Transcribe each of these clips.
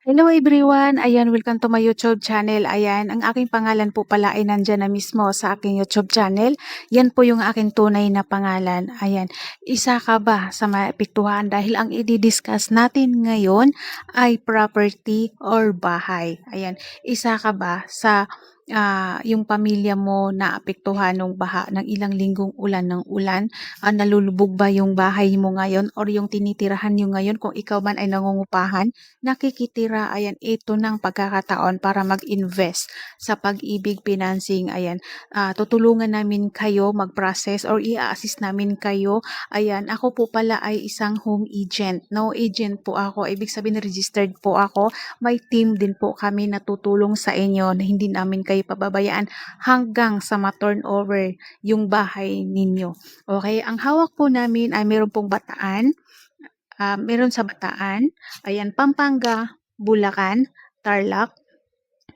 Hello everyone! Ayan, welcome to my YouTube channel. Ayan, ang aking pangalan po pala ay nandyan na mismo sa aking YouTube channel. Yan po yung aking tunay na pangalan. Ayan, isa ka ba sa maapektuhan dahil ang i-discuss natin ngayon ay property or bahay. Ayan, isa ka ba sa yung pamilya mo naapektuhan ng baha ng ilang linggong ulan ng ulan? Nalulubog ba yung bahay mo ngayon or yung tinitirahan nyo ngayon kung ikaw man ay nangungupahan? Nakikitira, ayan, ito ng pagkakataon para mag-invest sa Pag-ibig Financing. Ayan, tutulungan namin kayo mag-process or i-assist namin kayo. Ayan, ako po pala ay isang home agent. No, agent po ako. Ibig sabihin registered po ako. May team din po kami na tutulong sa inyo na hindi namin kayo pababayaan hanggang sa ma-turnover yung bahay ninyo. Okay, ang hawak po namin ay meron pong Bataan, meron sa Bataan, ayan, Pampanga, Bulacan, Tarlac,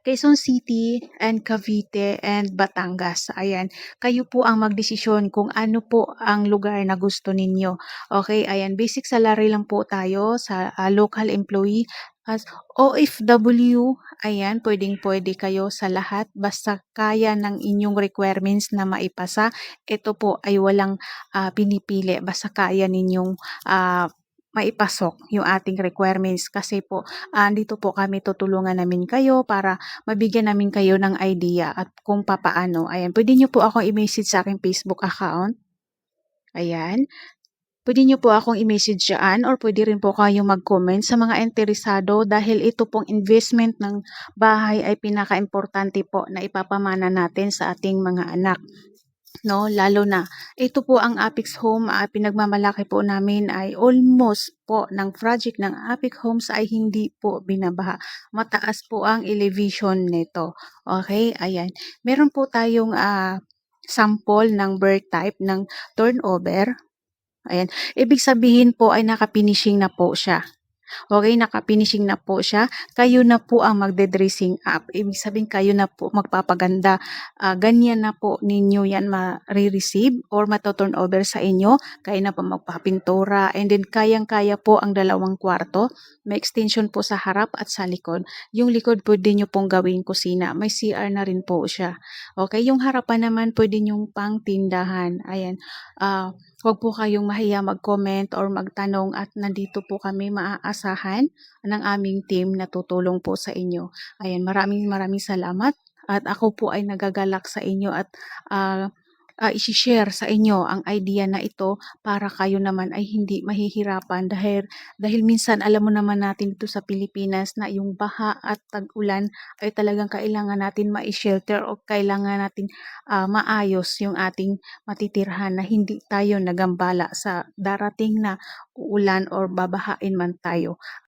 Quezon City, and Cavite, and Batangas. Ayan, kayo po ang magdesisyon kung ano po ang lugar na gusto ninyo. Okay, ayan, basic salary lang po tayo sa local employee. As OFW, ayan, pwedeng-pwede kayo sa lahat basta kaya ng inyong requirements na maipasa. Ito po ay walang pinipili basta kaya ninyong maipasok yung ating requirements kasi po dito po kami tutulungan namin kayo para mabigyan namin kayo ng idea at kung papaano. Ayan, pwede nyo po akong i-message sa aking Facebook account. Ayan. Pwede nyo po akong i-message dyan or pwede rin po kayong mag-comment sa mga interesado dahil ito pong investment ng bahay ay pinaka-importante po na ipapamana natin sa ating mga anak. No, lalo na ito po ang Apex Home, pinagmamalaki po namin ay almost po ng project ng Apex Homes ay hindi po binabaha. Mataas po ang elevation nito. Okay, ayan. Meron po tayong sample ng birth type ng turnover. Ayan, ibig sabihin po ay naka-finishing na po siya. Okay, naka-finishing na po siya. Kayo na po ang magde-dressing up. Ibig sabihin kayo na po magpapaganda. Ganyan na po ninyo yan ma-receive or mato-turn over sa inyo. Kayo na po magpapintura and then kayang-kaya po ang 2 kwarto. May extension po sa harap at sa likod. Yung likod pwede nyo pong gawing kusina. May CR na rin po siya. Okay, yung harapan naman pwede nyong pang tindahan. Ayan. Huwag po kayong mahiya mag-comment or magtanong at nandito po kami maaasahan ng aming team na tutulong po sa inyo. Ayan, maraming salamat at ako po ay nagagalak sa inyo at i-share sa inyo ang idea na ito para kayo naman ay hindi mahihirapan dahil minsan alam mo naman natin dito sa Pilipinas na yung baha at tag-ulan ay talagang kailangan natin ma-shelter o kailangan natin maayos yung ating matitirhan na hindi tayo nagambala sa darating na uulan or babahain man tayo.